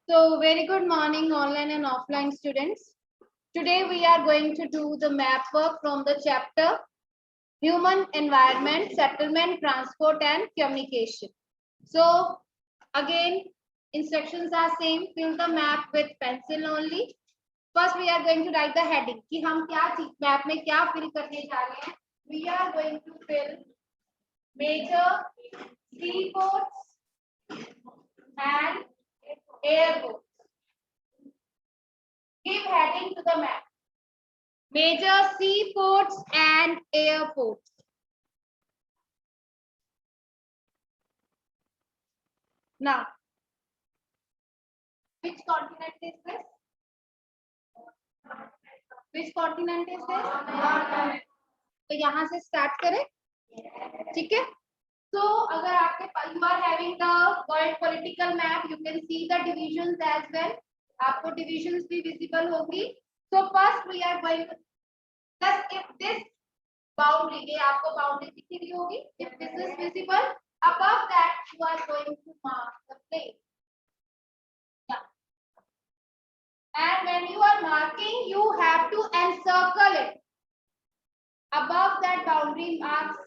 So very good morning, online and offline students. Today we are going to do the map work from the chapter Human Environment, Settlement, Transport and Communication. So again, instructions are same. Fill the map with pencil only. First we are going to write the heading कि हम क्या map में क्या fill करने जा रहे हैं. We are going to fill major seaports and airports. Give heading to the map. Major seaports and airports. Now, which continent is this? Which continent is this? तो यहाँ से start करें, ठीक है? So अगर आपके पास you are having the world political map, you can see the divisions as well. आपको divisions भी visible होगी. So first we are going to just if this boundary, ये आपको boundary दिख रही होगी. If this is visible, above that you are going to mark the place. Yeah. And when you are marking, you have to encircle it. Above that boundary marks,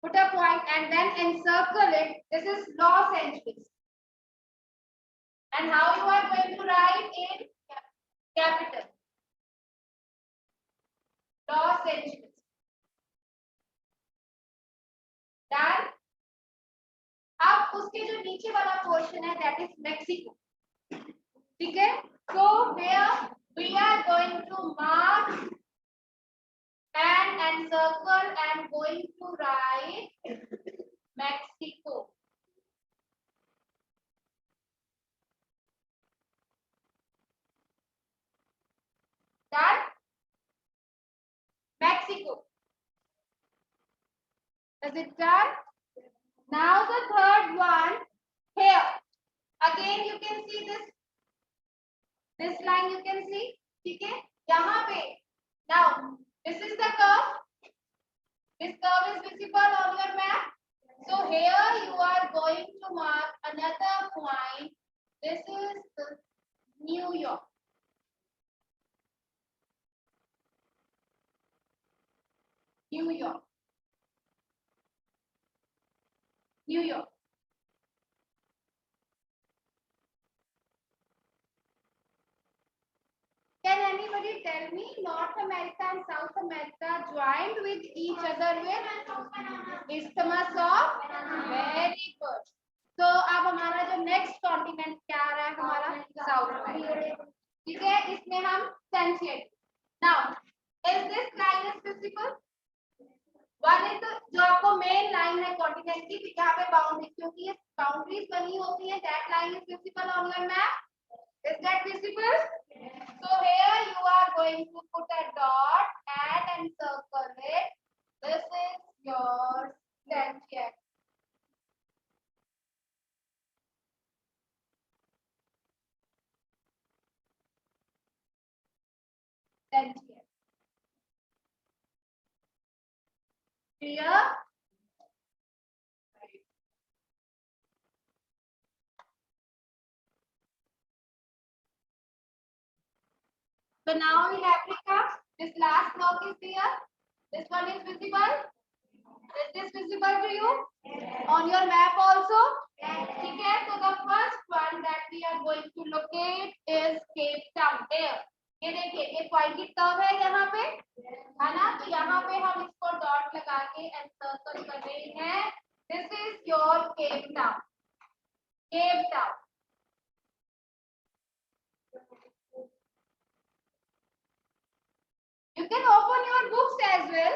put a point and then encircle it. This is Los Angeles. And how you are going to write in capital? Los Angeles. Done. अब उसके जो नीचे वाला portion है, that is Mexico. ठीक है? So where we are going to mark and encircle and going to write Mexico. Done? Mexico. Is it done? Now the third one here. Again you can see this line you can see. ठीक है? यहाँ पे. Now this is the curve. This curve is visible on your map. So here you are going to mark another point. This is New York. New York. New York. Can anybody tell me North America and South America joined with each other with Isthmus of? Very good. So अब हमारा जो next continent क्या आ रहा है हमारा South America. ठीक है, इसमें हम century. Now, is this line is visible? One is the जो आपको main line है continent की, यहाँ पे boundaries क्योंकि ये boundaries बनी होती है. That line is visible on your map. Is that visible? So here you are going to put a dot and encircle it. This is your century. Clear? So now in Africa, this last block is there. This one is visible. Is this visible to you? On your map also? ठीक है, so the first one that we are going to locate is Cape Town. There. ये देखिए, ये pointed curve है यहाँ पे, है ना? तो यहाँ पे हम इसको dot लगा के encircle कर रहे हैं. This is your Cape Town. Cape Town. You can open your books as well.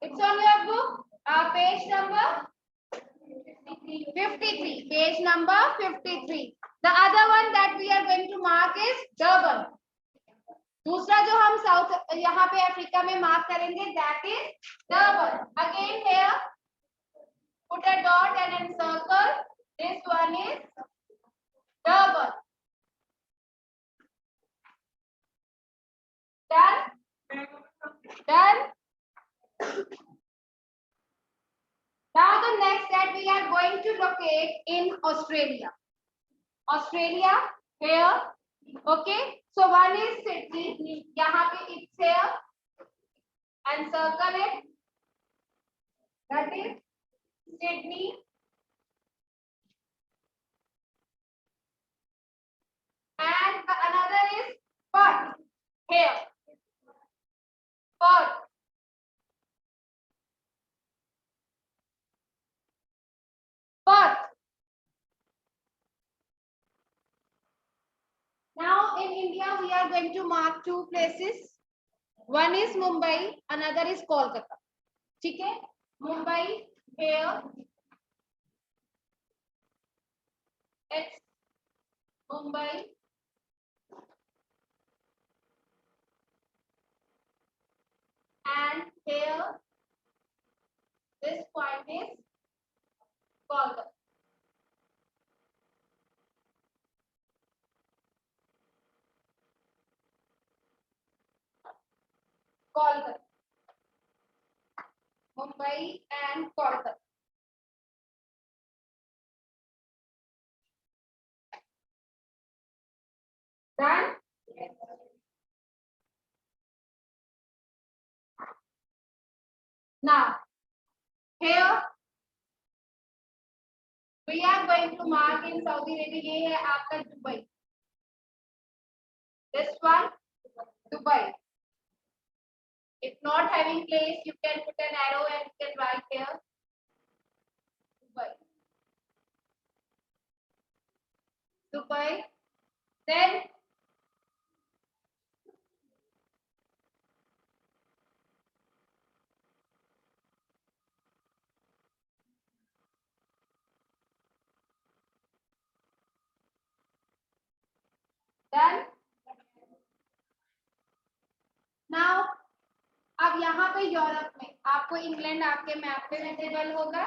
It's on your book. Page number 53. Page number 53. The other one that we are going to mark is Durban. दूसरा जो हम south यहाँ पे Africa में mark करेंगे that is Durban. Again here, put a dot and encircle. This one is Durban. Done? Done? Now the next that we are going to locate in Australia. Australia here. Okay, so one is Sydney. यहाँ पे it's here and circle it. That is Sydney. And the another is Perth here. Perth. Perth. Now in India we are going to mark two places. One is Mumbai, another is Kolkata. ठीक है? Mumbai here. It's Mumbai. And here this point is Kolkata. Kolkata. Mumbai and Kolkata. Done? Now, here we are going to mark in Saudi Arabia. ये है आपका Dubai. This one, Dubai. If not having place, you can put an arrow and you can write here. Dubai. Dubai. Then done. Now, अब यहाँ पे Europe में आपको England आपके map पे विजिबल होगा,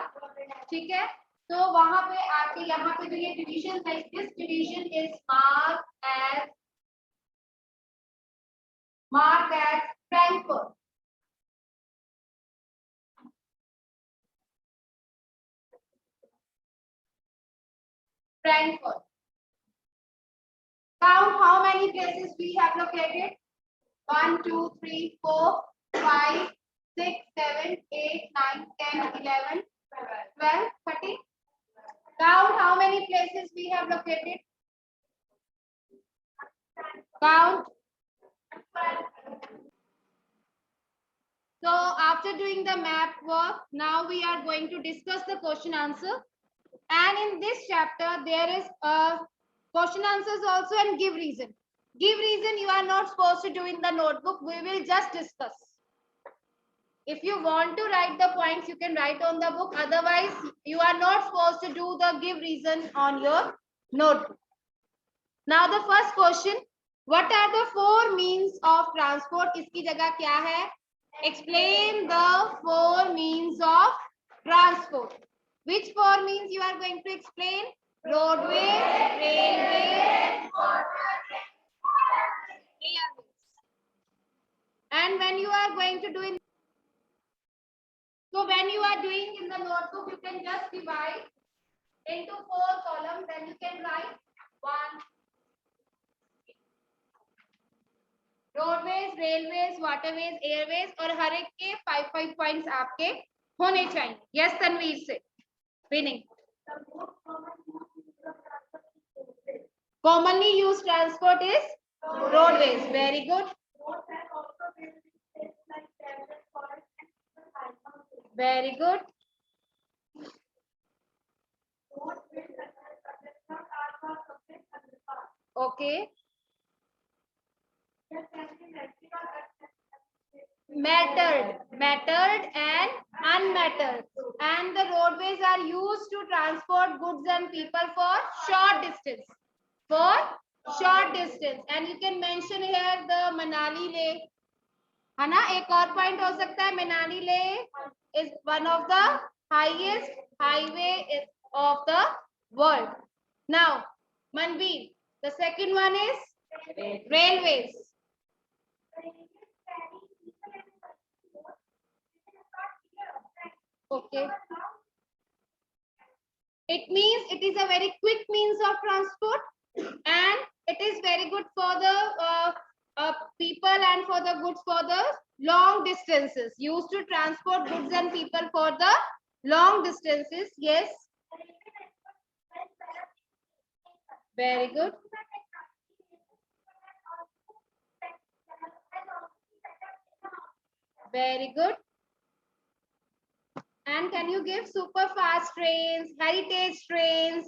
ठीक है? तो वहां पे आपके यहाँ पे जो ये डिवीजन है, this division is mark as Frankfurt. Frankfurt. Count how many places we have located. 1, 2, 3, 4, 5, 6, 7, 8, 9, 10, 11, 12, 13. Count how many places we have located. Count. So after doing the map work, now we are going to discuss the question answer. And in this chapter, there is a question answers also and give reason. Give reason you are not supposed to do in the notebook. We will just discuss. If you want to write the points, you can write on the book. Otherwise, you are not supposed to do the give reason on your notebook. Now the first question, what are the four means of transport? इसकी जगह क्या है? Explain the four means of transport. Which four means you are going to explain? Roadways, railways, airways. And when you are going to do in, so when you are doing in the notebook, you can just divide into four columns. Then you can write 1. Roadways, railways, waterways, Airways और हर एक के 5 points आपके होने चाहिए. Yes Tanveer से winning. Commonly used transport is roadways. Very good. Very good. Okay. Mattered and unmattered. And the roadways are used to transport goods and people for short distance. For short distance. And you can mention here the Manali Leh. है ना? एक और point हो सकता है, मनाली ले is one of the highest highway of the world. Now, Manveer, the second one is railways. Okay. It means it is a very quick means of transport. and it is very good for the people and for the goods for the long distances, used to transport goods and people for the long distances. Yes, very good. Very good. And can you give super fast trains, heritage trains,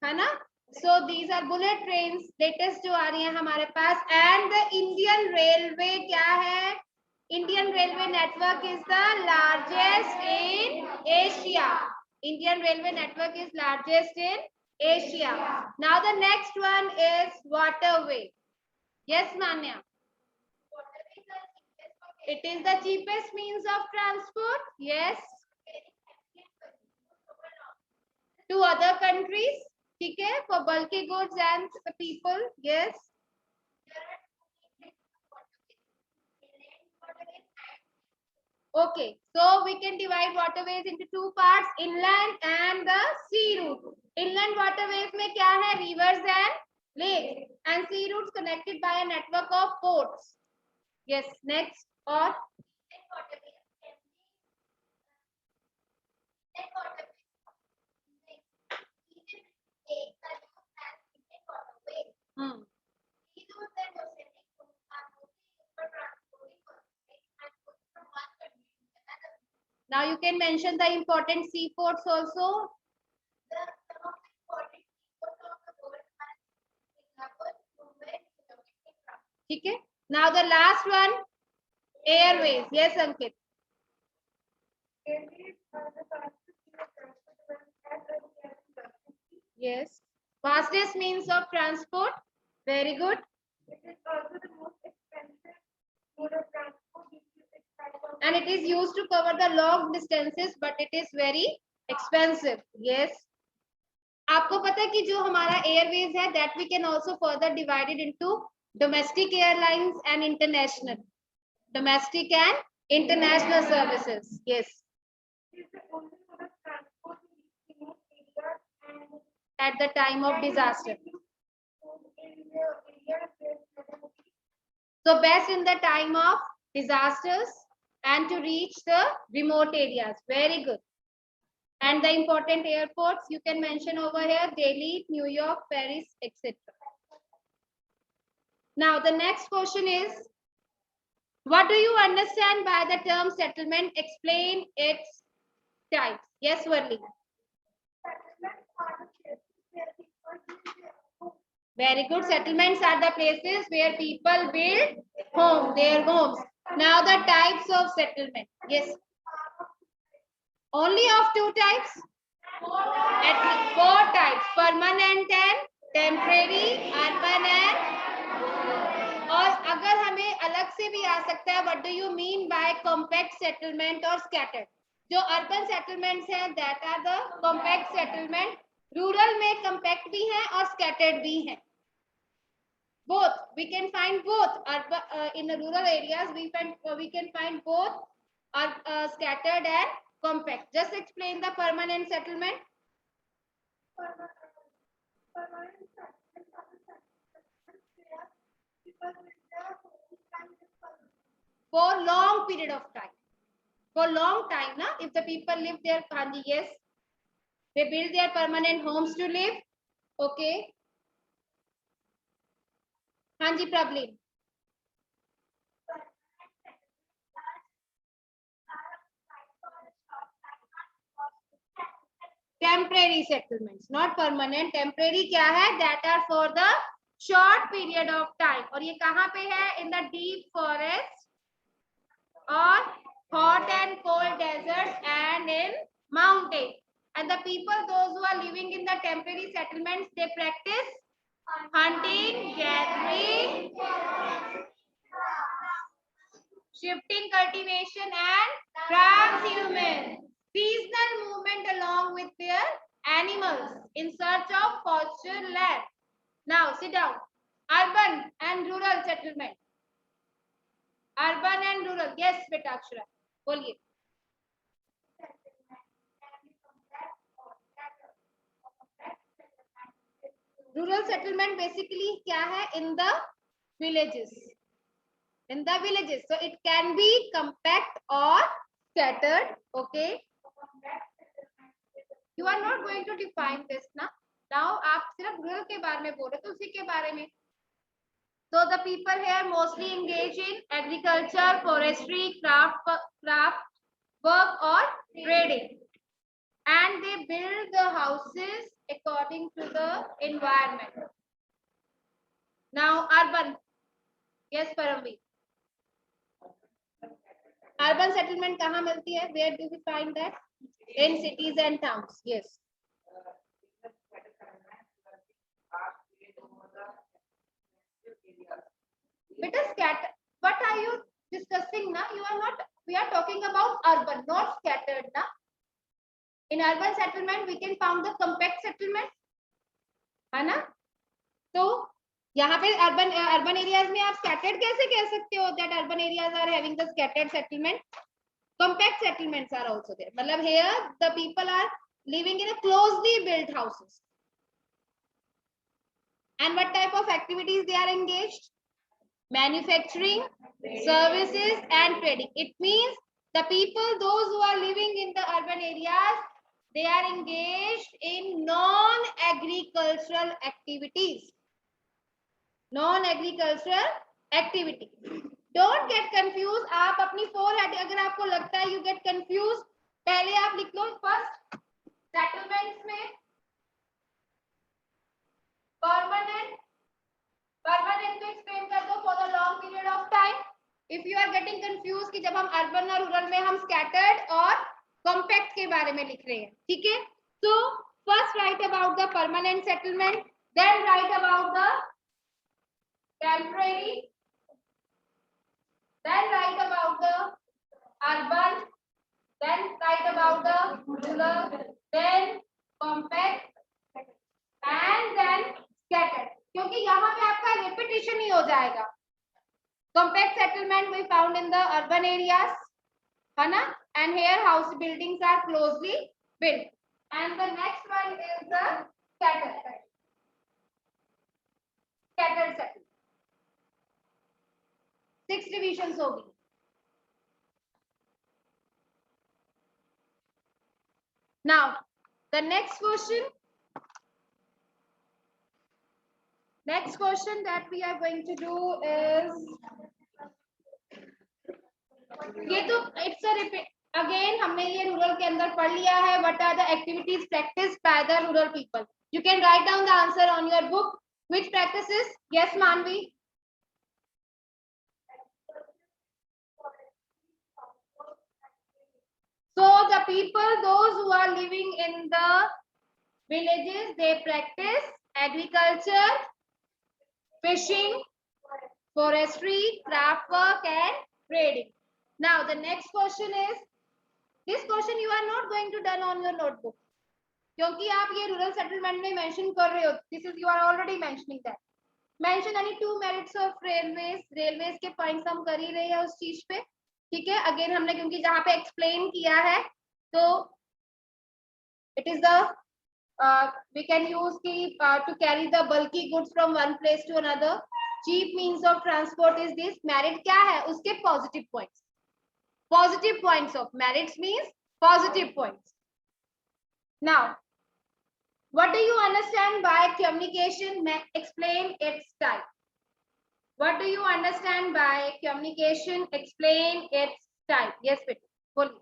है ना? So these are bullet trains, latest जो आ रही हैं हमारे पास. And the Indian Railway क्या है? Indian Railway network is the largest in Asia. Indian Railway network is largest in Asia. Now the next one is waterway. Yes, Manya. It is the cheapest means of transport. Yes. To other countries. ठीक है, for bulky goods and the people. Yes. Okay, so we can divide waterways into two parts, inland and the sea route. Inland waterways में क्या है? Rivers and lakes, and sea routes connected by a network of ports. Yes, next. Or hmm. Now you can mention the important seaports also. ठीक है. Now the last one, airways. Yes, Ankit. Yes. Fastest means of transport. Very good. And it is used to cover the long distances, but it is very expensive. Yes. आपको पता है कि जो हमारा Airways है, that we can also further divide it into domestic airlines and international. Domestic and international services. Yes. At the time of disaster. So best in the time of disasters and to reach the remote areas. Very good. And the important airports you can mention over here: Delhi, New York, Paris, etc. Now the next question is, what do you understand by the term settlement? Explain its types. Yes, Varli. Very good. Settlements are the places where people build their homes. Now the types of settlement. Yes. Only of two types? At least four types: permanent and temporary, urban and. और अगर हमें अलग से भी आ सकता है, what do you mean by compact settlement or scattered? जो urban settlements हैं, that are the compact settlement. Rural में compact भी हैं और scattered भी हैं. Both we can find both. In the rural areas we can find both scattered and compact. Just explain the permanent settlement. For long period of time. For long time, na? If the people live there, yes, they build their permanent homes to live. Okay. Hanji, problem. Temporary settlements, not permanent. Temporary क्या है? That are for the short period of time. और ये कहाँ पे है? In the deep forest or hot and cold deserts and in mountains. And the people, those who are living in the temporary settlements, they practice hunting, gathering, shifting, cultivation, and transhuman. Seasonal movement along with their animals in search of pasture land. Now sit down. Urban and rural settlement. Urban and rural. Yes, beta Akshara. बोलिए. Rural settlement basically क्या है? In the villages. In the villages, so it can be compact or scattered. Okay, you are not going to define this ना. Now आप सिर्फ rural के बारे में बोल रहे तो उसी के बारे में. So the people here mostly engage in agriculture, forestry, craft work or trading, and they build the houses according to the environment. Now urban, yes Paramveer. Urban settlement कहाँ मिलती है? Where do we find that? In cities and towns. Yes. Beta scatter. What are you discussing now? You are not. We are talking about urban, not scattered now. In urban settlement, we can found the compact settlement, है ना? तो यहाँ पे urban areas में आप scattered कैसे कह सकते हो? That urban areas are having the scattered settlement. Compact settlements are also there. मतलब here the people are living in a closely built houses. And what type of activities they are engaged? Manufacturing, services and trading. It means the people, those who are living in the urban areas, they are engaged in non-agricultural activities. Non-agricultural activity. Don't get confused. आप अपनी forehead अगर आपको लगता है you get confused, पहले आप लिख लो first settlements में permanent to explain कर दो for the long period of time. If you are getting confused कि जब हम urban और rural में हम scattered और compact के बारे में लिख रहे हैं, ठीक है? So first write about the permanent settlement, then write about the temporary, then write about the urban, then write about the rural, then compact and then scattered. क्योंकि यहाँ पे आपका repetition ही हो जाएगा. Compact settlement we found in the urban areas, है ना? And here house buildings are closely built. And the next one is the scattered settlement. Scattered settlement. 6 divisions होगी. Now the next question that we are going to do is ये तो it's a repeat again. हमने ये rural के अंदर पढ़ लिया है. What are the activities practiced by the rural people? You can write down the answer on your book. Which practices? Yes, Manvi. So the people, those who are living in the villages, they practice agriculture, fishing, forestry, craft work and trading. Now the next question is, this question you are not going to done on your notebook. क्योंकि आप ये rural settlement में mention कर रहे हो. This is you are already mentioning that. Mention any 2 merits of railways के points हम कर ही रहे हैं उस चीज पे, ठीक है? अगेन हमने क्योंकि जहां पे एक्सप्लेन किया है तो it is the we can use to carry the bulky goods from one place to another. Cheap means of transport is this. Merit क्या है? उसके positive points. Positive points of merits means positive points. Now, what do you understand by communication? Explain its type. What do you understand by communication? Explain its type. Yes, Peter. बोलिए.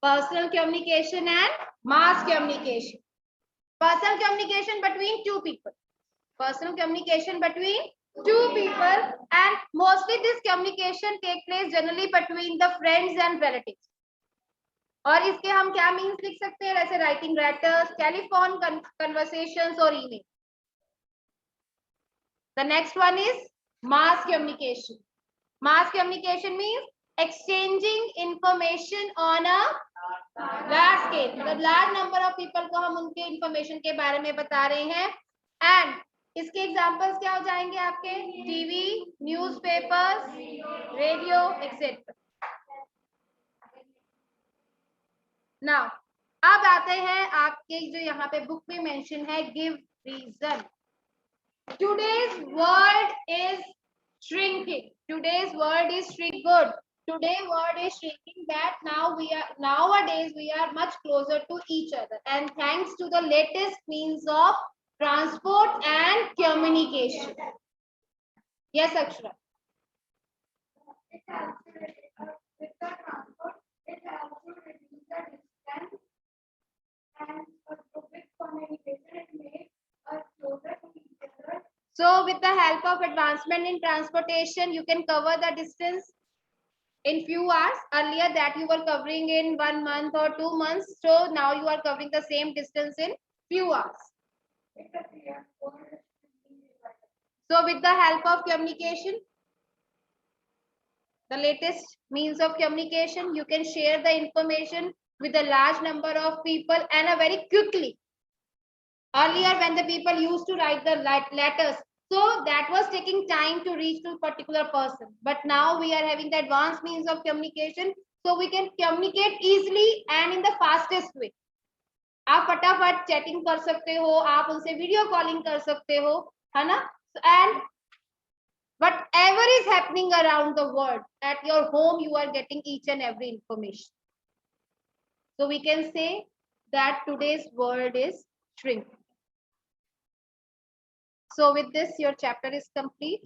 Personal communication and mass communication. Personal communication between two people. Personal communication between two people, and mostly this communication take place generally between the friends and relatives. और इसके हम क्या means लिख सकते हैं? जैसे writing letters, telephone conversations और email. The next one is mass communication. Mass communication means exchanging information on a large scale. मतलब large number of people को हम उनके information के बारे में बता रहे हैं. And इसके एग्जांपल्स क्या हो जाएंगे आपके? TV, newspapers, radio etcetera. Now अब आते हैं आपके जो यहाँ पे बुक में मेंशन है, give reason. Today's world is shrinking. Today's world is shrinking. Good. Today world is shrinking. That nowadays we are much closer to each other, and thanks to the latest means of transport and communication. Yes, Akshara. With the transport, it also reduces the distance, and with communication, it makes us closer to each other. So with the help of advancement in transportation, you can cover the distance in few hours. Earlier that you were covering in 1 month or 2 months. So now you are covering the same distance in few hours. So with the help of communication, the latest means of communication, you can share the information with a large number of people and very quickly. Earlier when the people used to write the letters, so that was taking time to reach to a particular person. But now we are having the advanced means of communication, so we can communicate easily and in the fastest way. आप फटाफट chatting कर सकते हो, आप उनसे video calling कर सकते हो, है ना? And whatever is happening around the world, at your home you are getting each and every information. So we can say that today's world is shrinking. So with this, your chapter is complete.